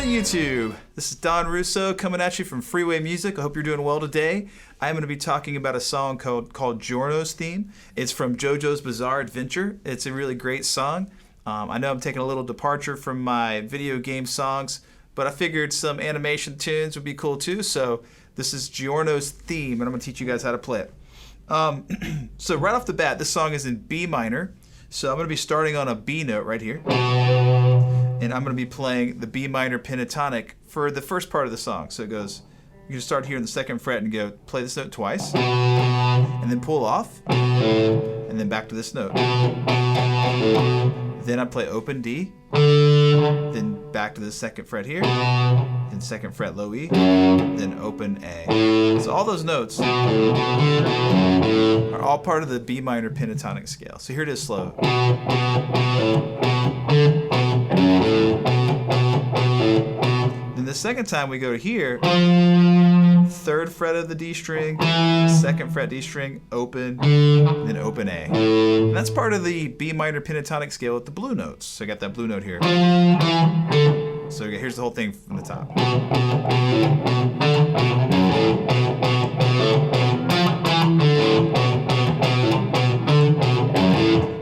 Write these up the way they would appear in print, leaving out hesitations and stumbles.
morning, YouTube. This is Don Russo coming at you from Freeway Music. I hope you're doing well today. I'm going to be talking about a song called Giorno'S theme. It's from Jojo'S Bizarre Adventure. It's a really great song. I know I'm taking a little departure from my video game songs, but I figured some animation tunes would be cool too. So this is Giorno'S theme, and I'm going to teach you guys how to play it. So right off the bat, this song is in B minor. So I'm going to be starting on a B note right here. And I'm going to be playing the B minor pentatonic for the first part of the song. So it goes, you can start here in the second fret and go play this note twice, and then pull off, and then back to this note. Then I play open D, then back to the second fret here, then second fret low E, then open A. So all those notes are all part of the B minor pentatonic scale. So here it is slow. Then the second time we go to here, third fret of the D string, second fret D string, open, then open A. And that's part of the B minor pentatonic scale with the blue notes. So I got that blue note here. So here's the whole thing from the top.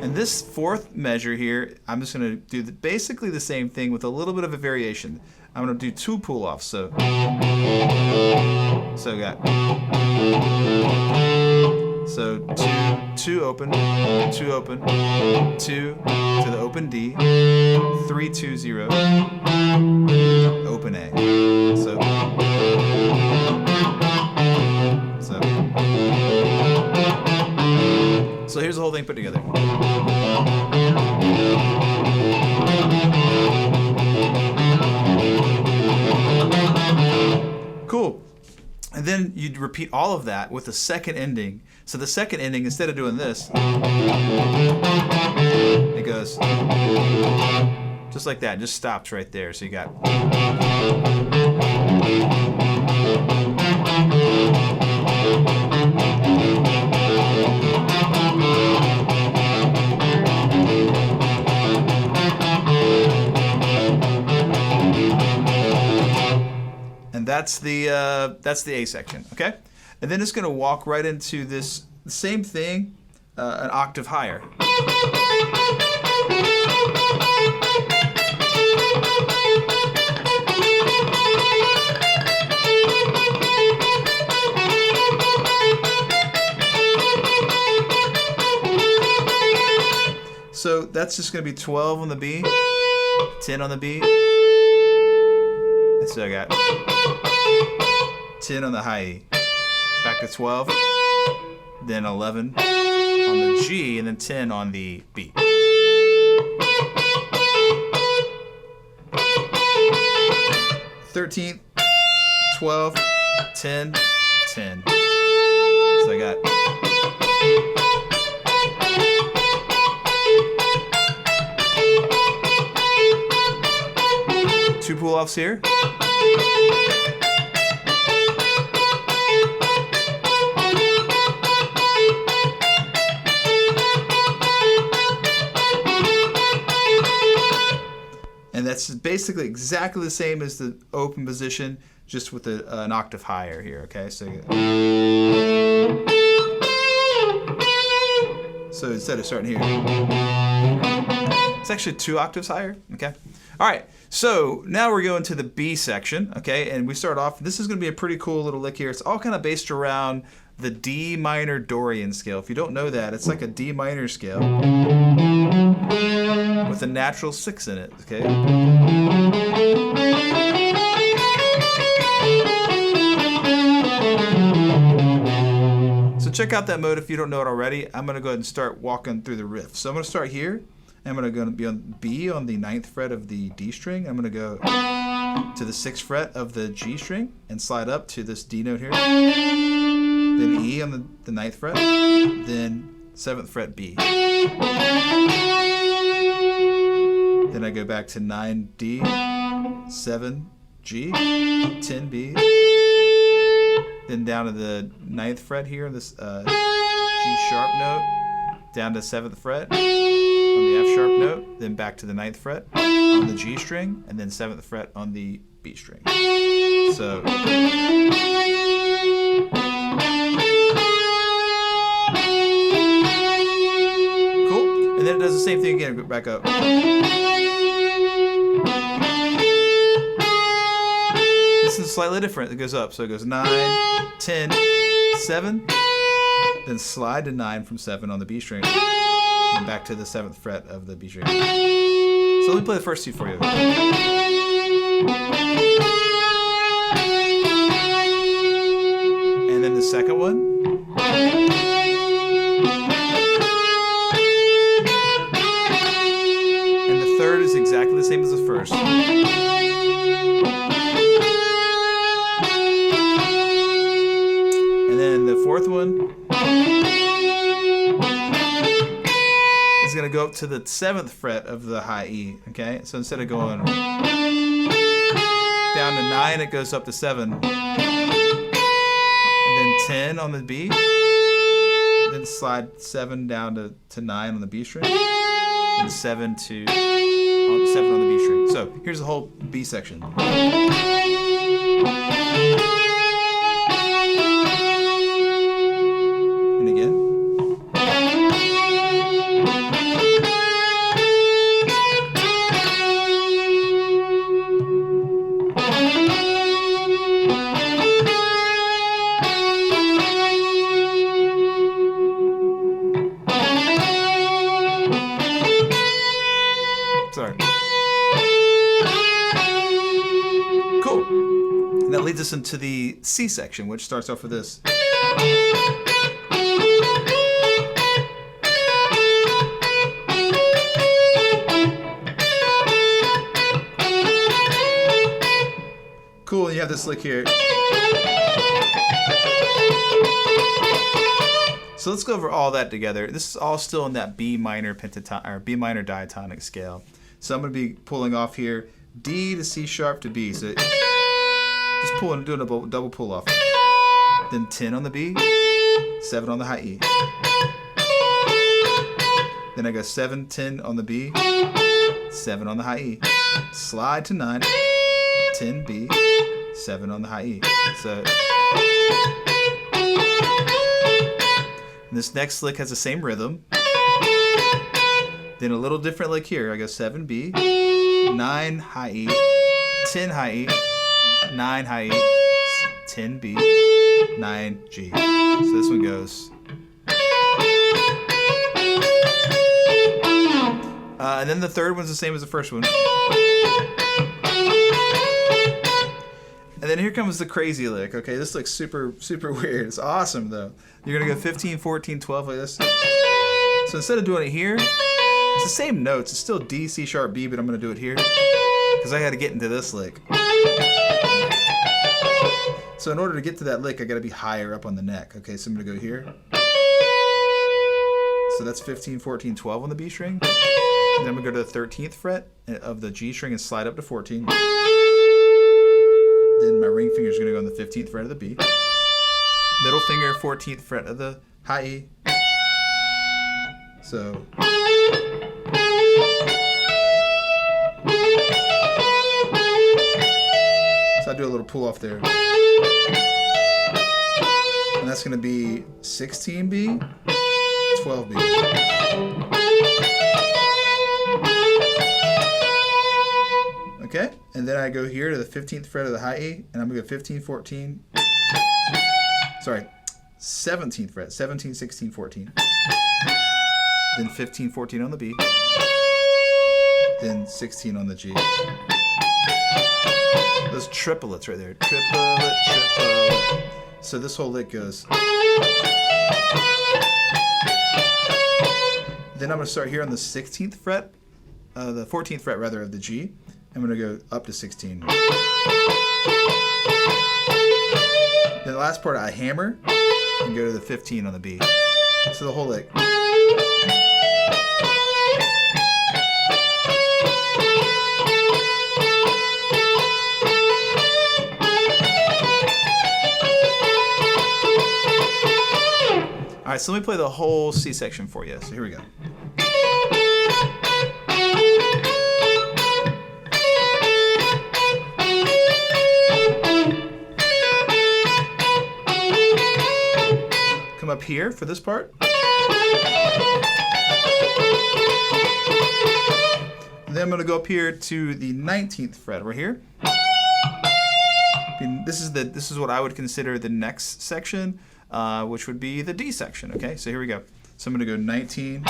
And this fourth measure here, I'm just going to do basically the same thing with a little bit of a variation. I'm going to do two pull-offs. So I got two open, two open, two to the open D, 3 2 0, open A. So here's the whole thing put together. Cool. And then you'd repeat all of that with the second ending. So the second ending, instead of doing this, it goes just like that. It just stops right there. So you got. And that's the A section, okay? And then it's going to walk right into this same thing, an octave higher. So that's just going to be 12 on the B, 10 on the B. So I got 10 on the high E, back to 12, then 11 on the G, and then 10 on the B. Thirteenth, 12, 10, 10. So I got. Two pull-offs here. And that's basically exactly the same as the open position, just with an octave higher here, okay? So instead of starting here, it's actually 2 octaves higher, okay? All right, so now we're going to the B section, okay? And we start off, this is gonna be a pretty cool little lick here. It's all kind of based around the D minor Dorian scale. If you don't know that, it's like a D minor scale with a natural 6 in it, okay? So check out that mode if you don't know it already. I'm gonna go ahead and start walking through the riff. So I'm gonna start here. I'm gonna be on B on the 9th fret of the D string. I'm gonna go to the 6th fret of the G string and slide up to this D note here. Then E on the 9th fret, then 7th fret B. Then I go back to 9D, 7G, 10B, then down to the 9th fret here, this G sharp note, down to 7th fret on the F sharp note, then back to the 9th fret on the G string, and then 7th fret on the B string. So cool. And then it does the same thing again. Go back up. This is slightly different. It goes up. So it goes 9, 10, 7, then slide to 9 from 7 on the B string, and back to the 7th fret of the B string. So let me play the first two for you. And then the second one. And the third is exactly the same as the first. And then the fourth one is going to go up to the 7th fret of the high E, okay? So instead of going down to 9, it goes up to 7. And then 10 on the B. Then slide 7 down to 9 on the B string. And 7 to 7 on the B string. So here's the whole B section. And again. Sorry. Cool. And that leads us into the C section, which starts off with this. Cool, and you have this lick here. So let's go over all that together. This is all still in that B minor pentatonic or B minor diatonic scale. So I'm going to be pulling off here D to C sharp to B. So just pulling, doing a double pull off. Then 10 on the B, 7 on the high E. Then I go 7, 10 on the B, 7 on the high E. Slide to 9, 10 B, 7 on the high E. So this next lick has the same rhythm. Then a little different lick here. I go 7 B, 9 high E, 10 high E, 9 high E, 10 B, 9 G. So this one goes. And then the third one's the same as the first one. And then here comes the crazy lick. Okay, this looks super, super weird. It's awesome though. You're gonna go 15, 14, 12 like this. So instead of doing it here, it's the same notes. It's still D, C sharp, B, but I'm gonna do it here because I got to get into this lick. So in order to get to that lick, I got to be higher up on the neck. Okay, so I'm gonna go here. So that's 15, 14, 12 on the B string. And then I'm gonna go to the 13th fret of the G string and slide up to 14. Then my ring finger is going to go on the 15th fret of the B. Middle finger, 14th fret of the high E. So. So I do a little pull off there. And that's going to be 16B, 12B. Okay, and then I go here to the 15th fret of the high E, and I'm going to go 15, 14, sorry, 17th fret, 17, 16, 14. Then 15, 14 on the B. Then 16 on the G. Those triplets right there. Triplet, triplet. So this whole lick goes. Then I'm going to start here on the 16th fret, the 14th fret rather of the G. I'm going to go up to 16. Then the last part I hammer and go to the 15 on the B. So the whole lick. All right, so let me play the whole C section for you. So here we go. up here for this part. Then I'm going to go up here to the 19th fret right here. And this is what I would consider the next section, which would be the D section. Okay, so here we go. So I'm going to go 19,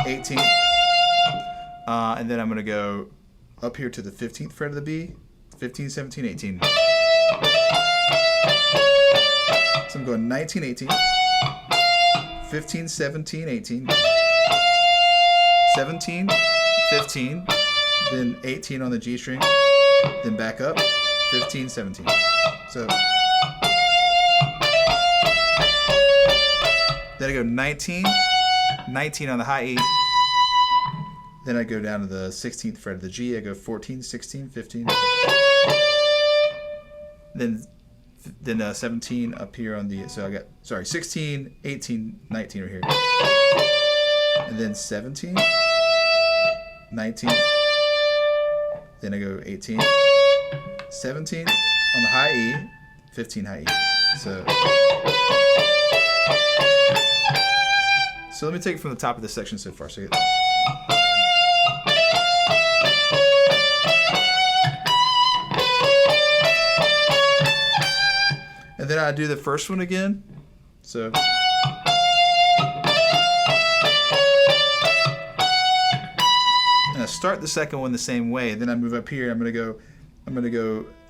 18, and then I'm going to go up here to the 15th fret of the B, 15, 17, 18. So I'm going 19, 18, 15, 17, 18, 17, 15, then 18 on the G string, then back up, 15, 17. So then I go 19, 19 on the high E. Then I go down to the 16th fret of the G. I go 14, 16, 15. Then 17 up here on the, so I got, 16, 18, 19 right here. And then 17, 19. Then I go 18, 17 on the high E, 15 high E. So let me take it from the top of this section so far. So and then I do the first one again. So and I start the second one the same way. Then I move up here. I'm gonna go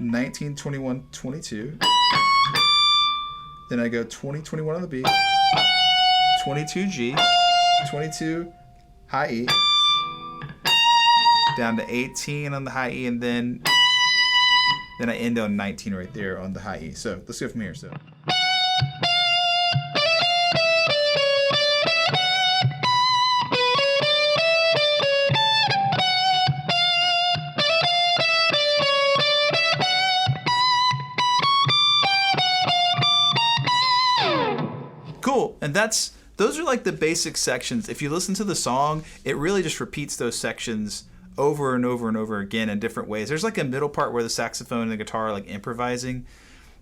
19, 21, 22. Then I go 20, 21 on the B, 22 G, 22 high E, down to 18 on the high E, and then I end on 19 right there on the high E. So let's go from here. So. Cool, and those are like the basic sections. If you listen to the song, it really just repeats those sections over and over and over again in different ways. There's like a middle part where the saxophone and the guitar are like improvising.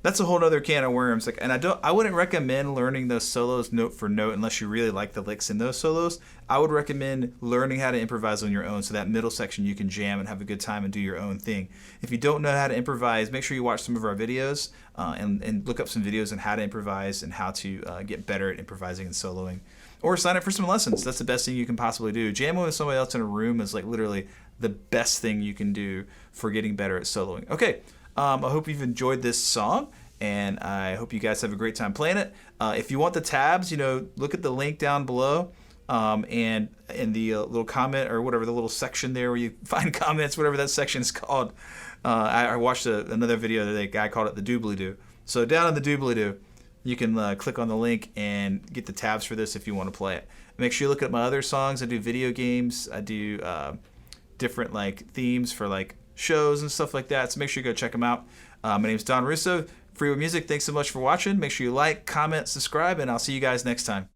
That's a whole other can of worms. Like, and I wouldn't recommend learning those solos note for note unless you really like the licks in those solos. I would recommend learning how to improvise on your own, so that middle section you can jam and have a good time and do your own thing. If you don't know how to improvise, make sure you watch some of our videos and look up some videos on how to improvise and how to get better at improvising and soloing. Or sign up for some lessons. That's the best thing you can possibly do. Jamming with somebody else in a room is like literally the best thing you can do for getting better at soloing. Okay. I hope you've enjoyed this song, and I hope you guys have a great time playing it. If you want the tabs, look at the link down below, and in the little comment or whatever, the little section there where you find comments, whatever that section is called. I watched another video that a guy called it the doobly-doo. So down in the doobly-doo, you can click on the link and get the tabs for this if you want to play it. Make sure you look at my other songs. I do video games. I do different like themes for like shows and stuff like that, so make sure you go check them out. My name is Don Russo, Freeway Music. Thanks so much for watching. Make sure you like, comment, subscribe, and I'll see you guys next time.